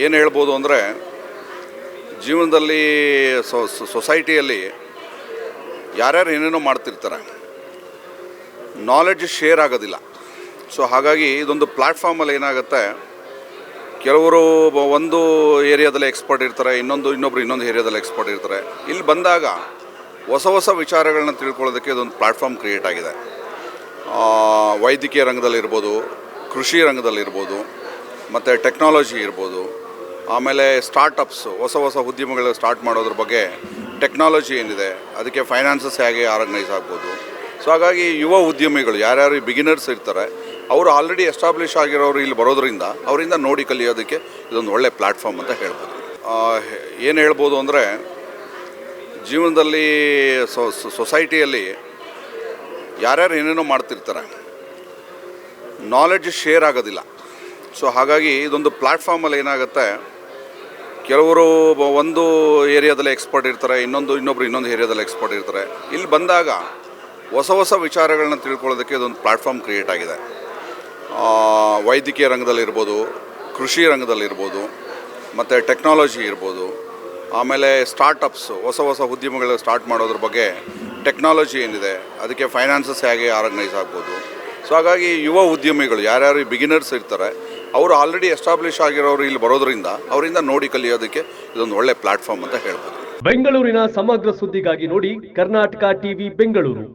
ಏನು ಹೇಳ್ಬೋದು ಅಂದರೆ ಜೀವನದಲ್ಲಿ ಸೊಸೈಟಿಯಲ್ಲಿ ಯಾರ್ಯಾರು ಏನೇನೋ ಮಾಡ್ತಿರ್ತಾರೆ, ನಾಲೆಡ್ಜ್ ಶೇರ್ ಆಗೋದಿಲ್ಲ. ಸೊ ಹಾಗಾಗಿ ಇದೊಂದು ಪ್ಲ್ಯಾಟ್ಫಾರ್ಮಲ್ಲಿ ಏನಾಗುತ್ತೆ, ಕೆಲವರು ಒಂದು ಏರಿಯಾದಲ್ಲಿ ಎಕ್ಸ್ಪರ್ಟ್ ಇರ್ತಾರೆ, ಇನ್ನೊಬ್ಬರು ಇನ್ನೊಂದು ಏರಿಯಾದಲ್ಲಿ ಎಕ್ಸ್ಪರ್ಟ್ ಇರ್ತಾರೆ. ಇಲ್ಲಿ ಬಂದಾಗ ಹೊಸ ಹೊಸ ವಿಚಾರಗಳನ್ನ ತಿಳ್ಕೊಳ್ಳೋದಕ್ಕೆ ಇದೊಂದು ಪ್ಲ್ಯಾಟ್ಫಾರ್ಮ್ ಕ್ರಿಯೇಟ್ ಆಗಿದೆ. ವೈದ್ಯಕೀಯ ರಂಗದಲ್ಲಿರ್ಬೋದು, ಕೃಷಿ ರಂಗದಲ್ಲಿರ್ಬೋದು, ಮತ್ತು ಟೆಕ್ನಾಲಜಿ ಇರ್ಬೋದು, ಆಮೇಲೆ ಸ್ಟಾರ್ಟಪ್ಸು, ಹೊಸ ಹೊಸ ಉದ್ಯಮಗಳು ಸ್ಟಾರ್ಟ್ ಮಾಡೋದ್ರ ಬಗ್ಗೆ ಟೆಕ್ನಾಲಜಿ ಏನಿದೆ, ಅದಕ್ಕೆ ಫೈನಾನ್ಸಸ್ ಹೇಗೆ ಆರ್ಗನೈಸ್ ಆಗ್ಬೋದು. ಸೊ ಹಾಗಾಗಿ ಯುವ ಉದ್ಯಮಿಗಳು ಯಾರ್ಯಾರು ಬಿಗಿನರ್ಸ್ ಇರ್ತಾರೆ, ಅವರು ಆಲ್ರೆಡಿ ಎಸ್ಟಾಬ್ಲಿಷ್ ಆಗಿರೋರು ಇಲ್ಲಿ ಬರೋದ್ರಿಂದ ಅವರಿಂದ ನೋಡಿ ಕಲಿಯೋದಕ್ಕೆ ಇದೊಂದು ಒಳ್ಳೆ ಪ್ಲ್ಯಾಟ್ಫಾರ್ಮ್ ಅಂತ ಹೇಳ್ಬೋದು. ಏನು ಹೇಳ್ಬೋದು ಅಂದರೆ ಜೀವನದಲ್ಲಿ ಸೊಸೈಟಿಯಲ್ಲಿ ಯಾರ್ಯಾರು ಏನೇನೋ ಮಾಡ್ತಿರ್ತಾರೆ, ನಾಲೆಡ್ಜ್ ಶೇರ್ ಆಗೋದಿಲ್ಲ. ಸೊ ಹಾಗಾಗಿ ಇದೊಂದು ಪ್ಲ್ಯಾಟ್ಫಾರ್ಮಲ್ಲಿ ಏನಾಗುತ್ತೆ, ಕೆಲವರು ಒಂದು ಏರಿಯಾದಲ್ಲಿ ಎಕ್ಸ್ಪರ್ಟ್ ಇರ್ತಾರೆ, ಇನ್ನೊಬ್ಬರು ಇನ್ನೊಂದು ಏರಿಯಾದಲ್ಲಿ ಎಕ್ಸ್ಪರ್ಟ್ ಇರ್ತಾರೆ. ಇಲ್ಲಿ ಬಂದಾಗ ಹೊಸ ಹೊಸ ವಿಚಾರಗಳನ್ನ ತಿಳ್ಕೊಳ್ಳೋದಕ್ಕೆ ಇದೊಂದು ಪ್ಲ್ಯಾಟ್ಫಾರ್ಮ್ ಕ್ರಿಯೇಟ್ ಆಗಿದೆ. ವೈದ್ಯಕೀಯ ರಂಗದಲ್ಲಿರ್ಬೋದು, ಕೃಷಿ ರಂಗದಲ್ಲಿರ್ಬೋದು, ಮತ್ತು ಟೆಕ್ನಾಲಜಿ ಇರ್ಬೋದು, ಆಮೇಲೆ ಸ್ಟಾರ್ಟಪ್ಸು, ಹೊಸ ಹೊಸ ಉದ್ಯಮಗಳು ಸ್ಟಾರ್ಟ್ ಮಾಡೋದ್ರ ಬಗ್ಗೆ ಟೆಕ್ನಾಲಜಿ ಏನಿದೆ, ಅದಕ್ಕೆ ಫೈನಾನ್ಸಸ್ ಹೇಗೆ ಆರ್ಗನೈಸ್ ಆಗ್ಬೋದು. ಸೊ ಹಾಗಾಗಿ ಯುವ ಉದ್ಯಮಿಗಳು ಯಾರ್ಯಾರು ಬಿಗಿನರ್ಸ್ ಇರ್ತಾರೆ, ಅವರು ಆಲ್ರೆಡಿ ಎಸ್ಟಾಬ್ಲಿಷ್ ಆಗಿರೋರು ಇಲ್ಲಿ ಬರೋದ್ರಿಂದ ಅವರಿಂದ ನೋಡಿ ಕಲಿಯೋದಕ್ಕೆ ಇದೊಂದು ಒಳ್ಳೆ ಪ್ಲ್ಯಾಟ್ಫಾರ್ಮ್ ಅಂತ ಹೇಳ್ಬೋದು. ಬೆಂಗಳೂರಿನ ಸಮಗ್ರ ಸುದ್ದಿಗಾಗಿ ನೋಡಿ ಕರ್ನಾಟಕ ಟಿವಿ ಬೆಂಗಳೂರು.